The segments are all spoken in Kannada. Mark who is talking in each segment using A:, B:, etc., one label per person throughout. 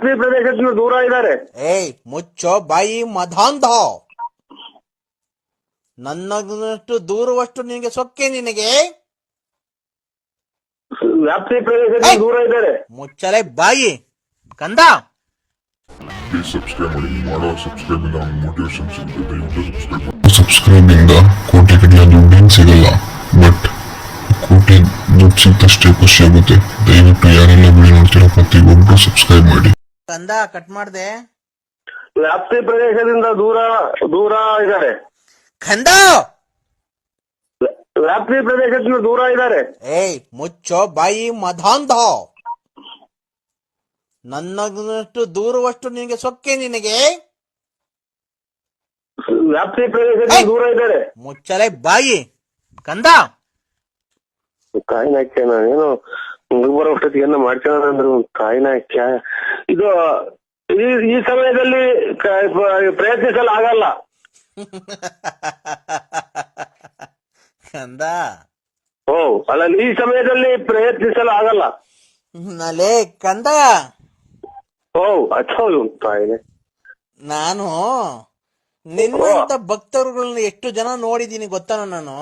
A: ಪ್ರದೇಶದಿಂದ ದೂರ ಇದ್ದಾರೆ.
B: ಏಯ್ ಮುಚ್ಚೋ ಬಾಯಿ ಮಧಾಂಧ. ನನ್ನಷ್ಟು ದೂರವಷ್ಟು ನಿನಗೆ ಸೊಕ್ಕೆ ನಿನಗೆ.
A: ವ್ಯಾಪ್ತಿ ಪ್ರದೇಶದಿಂದ ದೂರ ಇದ್ದಾರೆ.
B: ಮುಚ್ಚಲೆ ಬಾಯಿ ಕಂದ.
C: ಸಬ್ಸ್ಕ್ರೈಬ್ ಇಂದ ಕೋಟಿ ಕಡೆಯ ದುಡ್ಡೇನು ಸಿಗಲ್ಲ, ಬಟ್ ಕೋಟಿ ದುಡ್ಡು ಸಿಕ್ಕಷ್ಟೇ ಖುಷಿ ಆಗುತ್ತೆ. ದಯವಿಟ್ಟು ಯಾರೆಲ್ಲ ವಿಡಿಯೋ ನೋಡ್ತೀರೋ ಪ್ರತಿಯೊಬ್ಬರು ಸಬ್ಸ್ಕ್ರೈಬ್ ಮಾಡಿ.
B: ಕಂದ ಕಟ್ ಮಾಡ್ದೆ.
A: ವ್ಯಾಪ್ತಿ ಪ್ರದೇಶದಿಂದ ದೂರ ಇದ್ದಾರೆ.
B: ಕಂದ
A: ವ್ಯಾಪ್ತಿ ಪ್ರದೇಶದಿಂದ ದೂರ ಇದ್ದಾರೆ.
B: ಏಯ್ ಮುಚ್ಚೋ ಬಾಯಿ ಮಧಾಂಧ. ನನ್ನಷ್ಟು ದೂರವಷ್ಟು ನಿನಗೆ ಸೊಕ್ಕೆ ನಿನಗೆ.
A: ವ್ಯಾಪ್ತಿ ಪ್ರದೇಶದಿಂದ ದೂರ ಇದ್ದಾರೆ.
B: ಮುಚ್ಚಲೆ ಬಾಯಿ ಕಂದ.
A: ಕಾಯಿನ ಏನು ಮುಗಿ ಬರೋ ಅಷ್ಟೊತ್ತಿಗೆ ಏನ ಮಾಡ್ಕೊಳ್ಳೋದಂದ್ರು ಕಾಯಿನ ಇದು ಈ ಸಮಯದಲ್ಲಿ ಪ್ರಯತ್ನಿಸಲು ಆಗಲ್ಲ.
B: ಕಂದ
A: ಅಲ್ಲ, ಈ ಸಮಯದಲ್ಲಿ ಪ್ರಯತ್ನಿಸಲು ಆಗಲ್ಲ.
B: ನಲೇ ಕಂದ.
A: ಕಾಯಿನೆ
B: ನಾನು ನಿನ್ನಂತ ಭಕ್ತರುಗಳನ್ನ ಎಷ್ಟು ಜನ ನೋಡಿದೀನಿ ಗೊತ್ತಾ ನಾನು.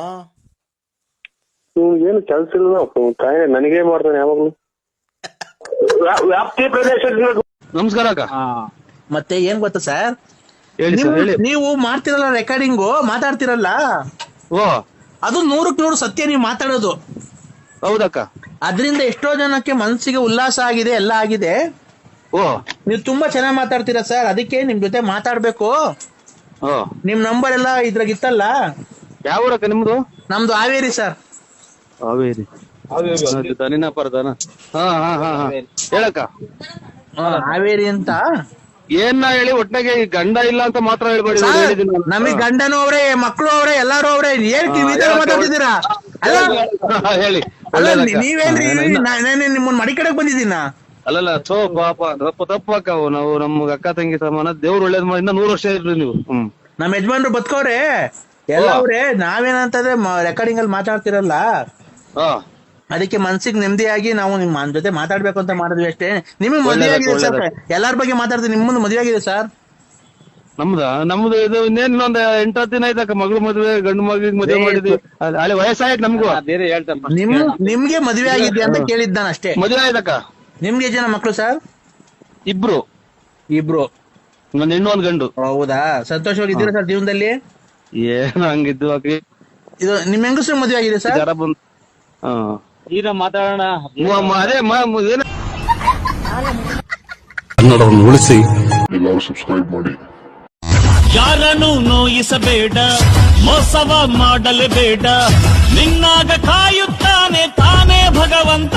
A: ಏನು ಕೆಲಸ ಇಲ್ಲ ಕಾಯಿನೆ, ನನಗೇ ಮಾಡ್ತಾನೆ ಯಾವಾಗ್ಲೂ. ವ್ಯಾಪ್ತಿ ಪ್ರದೇಶದಿಂದ
D: ನಮಸ್ಕಾರ ಅಕ್ಕ.
B: ಮತ್ತೆ ಏನ್ ಗೊತ್ತಾ ಸರ್,
D: ಹೇಳಿ.
B: ನೀವು ಮಾಡ್ತಿರಲ್ಲ ರೆಕಾರ್ಡಿಂಗು, ಮಾತಾಡ್ತಿರಲ್ಲ,
D: ಓ
B: ಅದು 100% ಸತ್ಯ. ನೀವು ಮಾತಾಡೋದು
D: ಹೌದಕ್ಕ.
B: ಅದರಿಂದ ಎಷ್ಟೋ ಜನಕ್ಕೆ ಮನಸ್ಸಿಗೆ ಉಲ್ಲಾಸ ಆಗಿದೆ, ಎಲ್ಲ ಆಗಿದೆ.
D: ಓ
B: ನೀವು ತುಂಬಾ ಚೆನ್ನಾಗಿ ಮಾತಾಡ್ತೀರಾ ಸರ್, ಅದಕ್ಕೆ ನಿಮ್ ಜೊತೆ ಮಾತಾಡ್ಬೇಕು.
D: ಓ
B: ನಿಮ್ ನಂಬರ್ ಎಲ್ಲ ಇದ್ರಾಗ ಇತ್ತಲ್ಲ.
D: ಯಾವ ಊರಕ್ಕ ನಿಮ್ದು?
B: ನಮ್ದು ಹಾವೇರಿ ಸರ್.
D: ಹಾವೇರಿ ದನಿನ ಪರದನ. ಹೇಳಕ್ಕ.
B: ಹಾವೇರಿ ಅಂತ
D: ಏನ್ ಹೇಳಿ, ಒಟ್ನಾಗೆ ಗಂಡ ಇಲ್ಲ ಅಂತ ಮಾತ್ರ ಹೇಳ್ಬೇಡಿ.
B: ನಮಗ್ ಗಂಡನೂ ಅವ್ರೆ, ಮಕ್ಕಳು ಅವ್ರೆ, ಎಲ್ಲಾರು ಅವ್ರೆ. ಏನ್ ಮಾತಾಡ್ತಿದ್ದೀರಾ?
D: ಹೇಳಿ.
B: ಅಲ್ಲ ನೀವೇನ್ರಿ, ನಿಮ್ಮನ್ನ ಮಡಿ ಕಡೆಗ್ ಬಂದಿದ್ದೀನ.
D: ಅಲ್ಲಲ್ಲ ಸೋ ಪಾಪ ತಪ್ಪಕ್ಕ. ನಾವು ನಮ್ಗ ಅಕ್ಕ ತಂಗಿ ಸಮಾನ. ದೇವ್ರು ಒಳ್ಳೇದ್ ಮಾಡಿ ಇನ್ನ 100 ವರ್ಷ ಇರ್ರಿ ನೀವು.
B: ನಮ್ ಯಜಮಾನ್ರು ಬದುಕವ್ರೆ ಎಲ್ಲ ಅವ್ರೆ. ನಾವೇನಂತಂದ್ರೆ ರೆಕಾರ್ಡಿಂಗ್ ಅಲ್ಲಿ ಮಾತಾಡ್ತಿರಲ್ಲ, ಅದಕ್ಕೆ ಮನ್ಸಿಗೆ ನೆಮ್ಮದಿಯಾಗಿ ನಾವು ನಿಮ್ಮ ಜೊತೆ ಮಾತಾಡ್ಬೇಕು ಅಂತ ಮಾಡಿದ್ವಿ ಅಷ್ಟೇ. ನಿಮಗ್ ಮದುವೆ ಆಗಿದೆ ಸರ್, ಎಲ್ಲಾರ ಬಗ್ಗೆ ಮಾತಾಡ್ತೀವಿ. ನಿಮ್ಮನ್ನು ಮದುವೆ ಆಗಿದೆ ಸರ್?
D: ನಮ್ದು ಇದು ಇನ್ನೊಂದ್ 8-10 ದಿನ ಆಯ್ತಕ್ಕ. ಮಗಳು ಮದುವೆ, ಗಂಡು ಮಗಳಿಗೆ ಮದುವೆ ಮಾಡಿದ್ವಿ. ಅಲ್ಲಿ ವಯಸ್ಸಾಯ್ತು ನಮ್ಗೂ.
B: ನಿಮ್ಗೆ ಮದುವೆ ಆಗಿದೆ ಅಂತ ಕೇಳಿದ್ದ ನಾನು ಅಷ್ಟೇ.
D: ಮದುವೆ ಆಯ್ತಕ್ಕ.
B: ನಿಮ್ಗೆ ಜನ ಮಕ್ಕಳು ಸರ್?
D: ಇಬ್ರು.
B: ಒಂದ್
D: ಹೆಣ್ಣು ಒಂದ್ ಗಂಡು.
B: ಹೌದಾ? ಸಂತೋಷವಾಗಿದ್ದೀರಾ ಸರ್ ಜೀವನದಲ್ಲಿ?
D: ಏನ್ ಹಂಗಿದ್ದು ಅಕ್ಕಿ.
B: ಇದು ನಿಮ್ ಹೆಂಗಸ್ರು ಮದುವೆ ಆಗಿದೆ ಸರ್?
D: ಈಗ ಮಾತಾಡೋಣ. ಅದೇ
C: ಕನ್ನಡವನ್ನು ಉಳಿಸಿ, ಎಲ್ಲರೂ ಸಬ್ಸ್ಕ್ರೈಬ್ ಮಾಡಿ.
E: ಯಾರನ್ನು ನೋಯಿಸಬೇಡ, ಮೋಸವ ಮಾಡಲೇಬೇಡ. ನಿನ್ನಾಗ ಕಾಯುತ್ತಾನೆ ತಾನೇ ಭಗವಂತ.